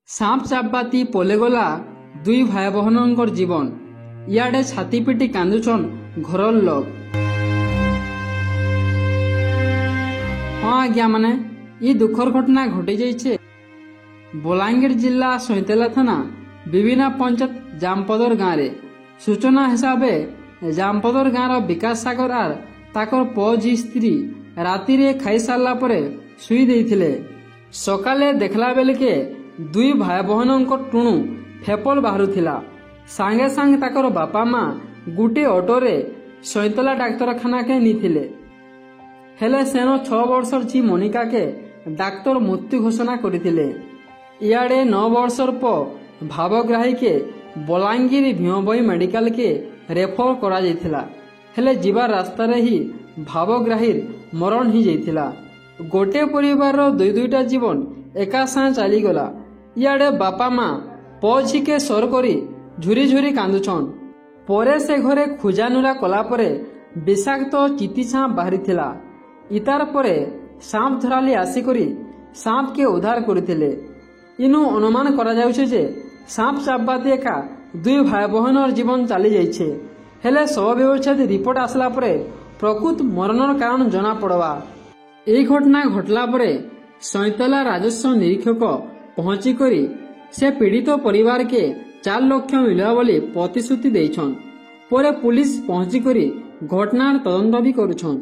সাপ চাপবাতি পলেগলা দুই ভাই বহনঙ্কর জীবন ইয়াডে ছাতি পিটি কান্দুছন ঘরর লোক। হ্যাঁ আজ্ঞা মানে ই দুঃখর ঘটনা ঘটে যাইছে বলাঙ্গীর জিলা সৈতেলা থানা বিভিন্ন পঞ্চায়েত জামপদর গাঁরে। সূচনা হিসাবে জামপদর গাঁর বিকাশ সাগর আর তাকর পজি স্ত্রী রাতিরে খাই সারলা পরে শুই ଦେଇଥିଲେ। সকালে দেখলা বেলকে দুই ভাই বহনঙ্কর টুণু ফেপল বাহাରୁଥିଲା। ସାଙ୍ଗେ ସାଙ୍ଗେ ତାଙ୍କର ବାପା ମା ଗୋଟିଏ ଅଟୋରେ ସଇଁତଲା ଡାକ୍ତରଖାନାକେ ନେଇଥିଲେ। ହେଲେ ସେନ 6 ବର୍ଷର ଝି ମନିକାକେ ଡାକ୍ତର ମୃତ୍ୟୁ ଘୋଷଣା କରିଥିଲେ। ଇଆଡ଼େ 9 ବର୍ଷର ଭାବଗ୍ରାହୀକେ ବଲାଙ୍ଗୀର ଭୀମଭୋଇ ମେଡିକାଲକେ ରେଫର କରାଯାଇଥିଲା। ହେଲେ ଯିବା ରାସ୍ତାରେ ହିଁ ଭାବଗ୍ରାହୀର ମରଣ ହେଇଯାଇଥିଲା। ଗୋଟିଏ ପରିବାରର ଦୁଇଟା ଜୀବନ ଏକା ସାଙ୍ଗେ ଚାଲିଗଲା। ଇଆଡ଼େ ବାପା ମା ଝିକେ ସର କରି ଝୁରି ଝୁରି କାନ୍ଦୁଛନ୍। ପରେ ସେ ଘରେ ଖୋଜାନୁରା କଲା ପରେ ବିଷାକ୍ତ ଚିତିସାପ ବାହାରିଥିଲା। ଇତାର ପରେ ସାପ ଧରାଲି ଆସିକରି ସାପକେ ଉଦ୍ଧାର କରିଥିଲେ। ଇନୁ ଅନୁମାନ କରାଯାଉଛି ଯେ ସାପ ଚାପବାତି ଏକା ଦୁଇ ଭାଇ ବହନର ଜୀବନ ଚାଲିଯାଇଛେ। ହେଲେ ଶବ ବ୍ୟବଚ୍ଛେଦ ରିପୋର୍ଟ ଆସିଲା ପରେ ପ୍ରକୃତ ମରଣର କାରଣ ଜଣା ପଡ଼ବା। ଏହି ଘଟଣା ଘଟଲା ପରେ ସଇଁତଲା ରାଜସ୍ୱ ନିରୀକ୍ଷକ ପହଞ୍ଚିକରି ସେ ପୀଡ଼ିତ ପରିବାରକେ 4 ଲକ୍ଷ ମିଳିବ ବୋଲି ପ୍ରତିଶ୍ରୁତି ଦେଇଛନ୍। ପରେ ପୁଲିସ ପହଞ୍ଚିକରି ଘଟଣାର ତଦନ୍ତ ବି କରୁଛନ୍।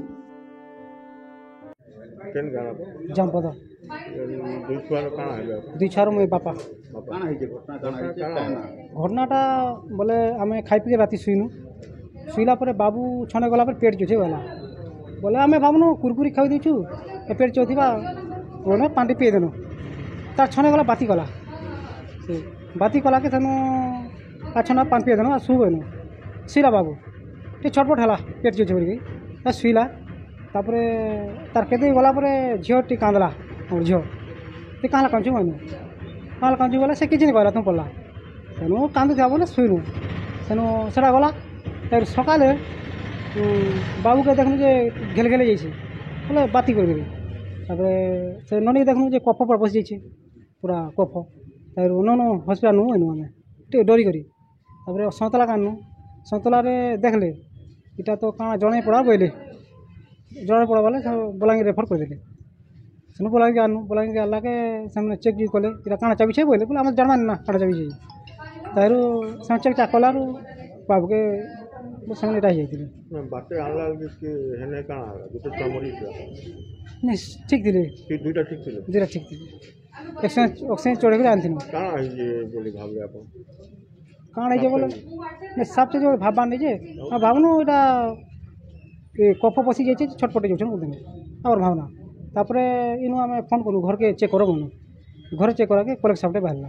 ଜାମପଦ ଦୁଇ ଛୁଆର ମୁଇଁ ବାପା। ଘଟଣାଟା ବୋଲେ ଆମେ ଖାଇ ପିଇ ରାତି ଶୋଇଲା ପରେ ବାବୁ ଛନେ ଗଲା ପରେ ପେଟ ଚୋଛି ଗଲା ବୋଲେ ଆମେ ଭାବୁନୁ କୁରକୁରି ଖାଇ ଦେଇଛୁ ପେଟ ଚୋଥିବା ବୋଲେ ପାଣି ପିଇ ଦେନୁ। ତାର ଛନେ ଗଲା ବାତି ଗଲା ସେ ବାତି କଲାକେ ସେନୁ ଆଛନା ପାଣି ପିଇ ଦେନୁ ଆଉ ଶୁଇନୁ। ଶୋଇଲା ବାବୁ ଟିକେ ଛଟପଟ ହେଲା ପେଟ ଚୋଛି ବୋଲିକି ଶୋଇଲା। ତାପରେ ତାର କେତେ ଗଲା ପରେ ଝିଅ ଟିକେ କାନ୍ଦଲା। ଆମର ଝିଅ ଟିକେ କାନ୍ଦଲା କାନ୍ଦୁଛୁ କହିନୁ କାନ୍ଦଲା କାନ୍ଦୁଛୁ ବୋଲେ ସେ କିଛି ନି କହିଲା ତୁମ ପଡ଼ିଲା ସେନୁ କାନ୍ଦୁଥିବା ବୋଲେ ଶୋଇନୁ। ସେନୁ ସେଟା ଗଲା। ତାର ସକାଳେ ବାବୁକେ ଦେଖନୁ ଯେ ଘେଲେ ଘେଲେ ଯାଇଛି ବୋଲେ ବାତି କରିଦେବି। ତାପରେ ସେ ନନୀକି ଦେଖନୁ ଯେ କଫ ପୁରା ବସିଯାଇଛି ପୁରା କଫ। ତାରୁ ନନୁ ହସ୍ପିଟାଲ ନୁ ଏନୁ ଆମେ ଟିକେ ଡରି କରି ତାପରେ ସନ୍ତଲା କାନୁ ସନ୍ତଲାରେ ଦେଖିଲେ ଏଇଟା ତ କାଣା ଜଣେ ପଡ଼ା ବୋଇଲେ ଜଣେ ପଡ଼ା ବୋଲେ ବଲାଙ୍ଗୀର ରେଫର କରିଦେଲେ। ସେନୁ ବଲାଙ୍ଗୀର ଆନୁ ବଲାଙ୍ଗୀର ଆଣିଲାକେ ସେମାନେ ଚେକ୍ ବି କଲେ ଏଇଟା କାଣା ଚାବିଛେ ବୋଇଲେ ବୋଲେ ଆମେ ଜାଣିବାନି ନା କାଣା ଚାବିଛେ। ତାରୁ ସେମାନେ ଚେକ୍ ଚାକ୍ କଲାରୁ ବାବୁକେ ସେମାନେ ଏଇଟା ହେଇଯାଇଥିଲେ। ନାଇଁ ଠିକ୍ ଥିଲେ ଦୁଇଟା ଠିକ୍ ଥିଲେ। ଅକ୍ସିଜେନ୍ ଚଢ଼େଇକରି ଆଣିଥିଲୁ। କାଣା ହେଇଛେ ବୋଲେ ସାପ୍ ଯେ ଭାବବାର ନାଇଁ ଯେ ଭାବୁନୁ ଏଇଟା କଫ ପଶି ଯାଇଛେ ଛଟପଟ ଯାଉଛନ୍ ବୋଲଦେନୁ ଆମର ଭାବନା। ତାପରେ ଇନୁ ଆମେ ଫୋନ୍ କଲୁ ଘରକେ ଚେକ୍ କର ଗନୁ। ଘରେ ଚେକ୍ କରାକେ କଲେଜ ସାପ୍ଟେ ବାହାରିଲା।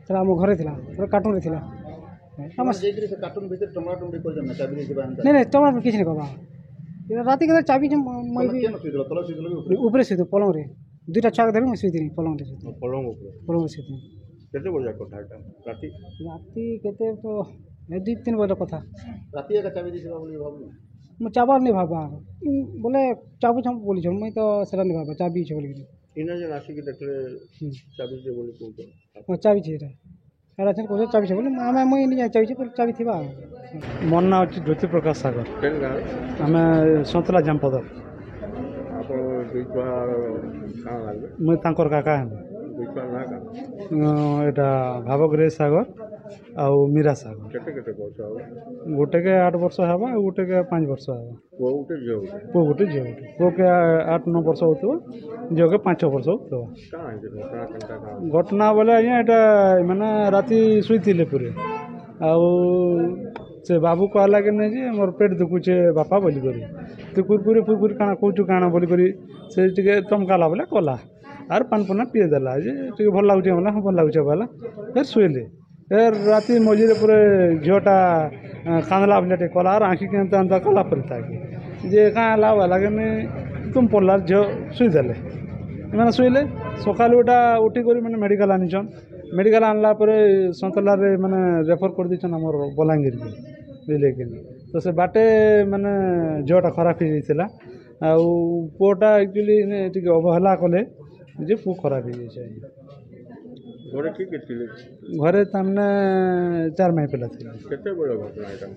ସେଟା ଆମ ଘରେ ଥିଲା କାର୍ଟୁନ୍ରେ ଥିଲା। ନାଇଁ ଟମାଟୋ କିଛି ନାଇଁ କବା ରାତି କେତେ ଚାବି ଉପରେ ଶୋଇଥିଲୁ ପଲଙ୍ଗରେ। ଦୁଇଟା ଛୁଆକୁ ଧରି ମୁଇଁ ଶୋଇଥିଲି ପଲଙ୍ଗରେ ଶୋଇଥିଲି। କେତେ ବଜା କଥା ଏଟା ରାତି କେତେ ତ 2-3 ବଜେ କଥା। ରାତି ଏକା ଚାବି ଦେଇଥିବା ବୋଲି ଭାବୁନି ମୁଁ ଚାବାର ନେଇ ଭାବା ବୋଲେ ଚାବୁଛ ବୋଲିଛନ୍ ମୁଇଁ ତ ସେଟା ନେଇ ଭାବା ଚାବିଛେ ବୋଲିକିରି ଇନା ଯେନ୍ ଆସିକି ଦେଖିଲେ ଚାବିଛେ ବୋଲି କହୁଛ। ଚାବିଛେ ଏଇଟା ଏଇଟା ଯେନ୍ କହୁଛ ଚାବିଛେ ବୋଲି ଆମେ ମୁଇଁ ନିଜେ ଚାବିଛେ ଚାବି ଥିବା। ମୋର ନାଁ ହେଉଛି ଜ୍ୟୋତି ପ୍ରକାଶ ସାଗର। କେନ୍ ଗାଁ ଆମେ ସନ୍ତଲା ଜାମପଦ। ଆପଣ ଦୁଇ ଛୁଆ କାଣା ଲାଗବେ? ମୁଇଁ ତାଙ୍କର କାକା ହେବି। ଦୁଇ ଛୁଆ ନାଁ କାଣା? ଏଇଟା ଭାବଗ୍ରାହୀ ସାଗର ଆଉ ମୀରା ସାଗର। କେତେ କେତେ ବର୍ଷ ହବ? ଗୋଟେକେ 8 ବର୍ଷ ହେବା ଆଉ ଗୋଟେକେ 5 ବର୍ଷ ହେବା। ପୁଅ ଗୋଟେ ଝିଅ ଗୋଟେ? ପୁଅ ଗୋଟେ ଝିଅ ଗୋଟେ। ପୁଅକେ 8-9 ବର୍ଷ ହେଉଥିବ ଝିଅକେ 5-6 ବର୍ଷ ହେଉଥିବ। କାଣା ହେଇଛି ଘଟଣା କେନ୍ତା କାଣା? ଘଟଣା ବୋଲେ ଆଜ୍ଞା ଏଇଟା ମାନେ ରାତି ଶୋଇଥିଲେ ପୁରେ ଆଉ ସେ ବାବୁ କହିଲା କି ନାଇଁ ଯେ ମୋର ପେଟ ଦୁଖୁଛେ ବାପା ବୋଲିକରି ତୁ କୁରକୁରି କାଣା କହୁଛୁ କାଣା ବୋଲିକରି ସେ ଟିକେ ଚମକାଲା ବୋଲେ କଲା ଆର୍ ପାନ୍ ପୁନା ପିଇ ଦେଲା ଯେ ଟିକେ ଭଲ ଲାଗୁଛେ ବୋଲେ ହଁ ଭଲ ଲାଗୁଛେ ବୋଲେ ଫେର୍ ଶୋଇଲେ। ଫେର୍ ରାତି ମଝିରେ ପୁରା ଝିଅଟା କାନ୍ଦଲା ବୋଲେ ଟିକେ କଲା ଆର୍ ଆଖି କେନ୍ତା ଏନ୍ତା କଲା ପରେ ତାକେ ଯେ କାଁ ହେଲା ବୋଲା କି ତୁମ ପଡ଼ିଲା ଝିଅ ଶୋଇଦେଲେ। ଏମାନେ ଶୋଇଲେ ସକାଳୁ ଏଇଟା ଉଠିକରି ମାନେ ମେଡ଼ିକାଲ ଆଣିଛନ୍। ମେଡ଼ିକାଲ ଆଣିଲା ପରେ ସନ୍ତଲାରେ ମାନେ ରେଫର କରିଦେଇଛନ୍ ଆମର ବଲାଙ୍ଗୀରକୁ ବୁଝିଲେ କି। ତ ସେ ବାଟେ ମାନେ ଝିଅଟା ଖରାପ ହେଇଯାଇଥିଲା ଆଉ ପୁଅଟା ଆକ୍ଚୁଆଲି ଟିକେ ଅବହେଲା କଲେ ଯେ ପୁଅ ଖରାପ ହେଇଯାଇଛି। ଘରେ କିଏ କିଏ ଥିଲେ ଘରେ ତାମାନେ 4 ମାଇ ପିଲା ଥିଲେ। କେତେବେଳେ ଘଟଣା ଏଇଟା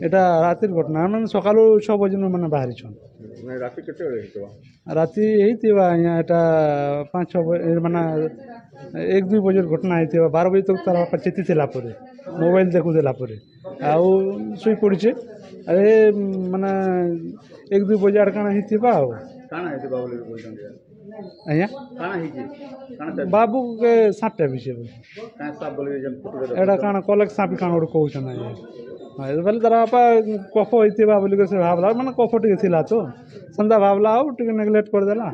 এটা রাতের ঘটনা মানে সকালু 6 বজে মানে বাহারিছন ମାନେ ରାତି କେତେବେଳେ ହେଇଥିବ রাতি ହେଇଥିବା ଆଜ୍ଞା ଏଟା 5-6 ମାନେ 1-2 ବଜେର ଘଟଣା ହେଇଥିବା 12 ବଜେ ତକ ତାର ବାପା ଚେତିଥିଲା ପରେ ମୋବାଇଲ ଦେଖୁଥିଲା ପରେ ଆଉ ଶୋଇ ପଡ଼ିଛେ ଆରେ ମାନେ 1-2 ବଜେ ଆଡ଼ କାଣା ହେଇଥିବା ଆଉ କାଣା ହେଇଥିବ ବୋଲି କହୁଛନ୍ତି ଆଜ୍ଞା କାଣା ହେଇଛି କାଣା ବାବୁ କେ ସାତଟା ବିଷୟ କାଣା ସାପ ବୋଲି ଯେନ୍ ଫଟୋରେ ଏଇଟା କାଣା କଲେକ୍ ସାପି କାଣା ଗୋଟେ କହୁଛନ୍ ଆଜ୍ଞା ବେଲେ ତାର ବାପା କଫ ହେଇଥିବା ବୋଲିକି ସେ ଭାବଲା ମାନେ କଫ ଟିକେ ଥିଲା ତ ସନ୍ଧ୍ୟା ଭାବଲା ଆଉ ଟିକେ ନେଗ୍ଲେକ୍ଟ କରିଦେଲା।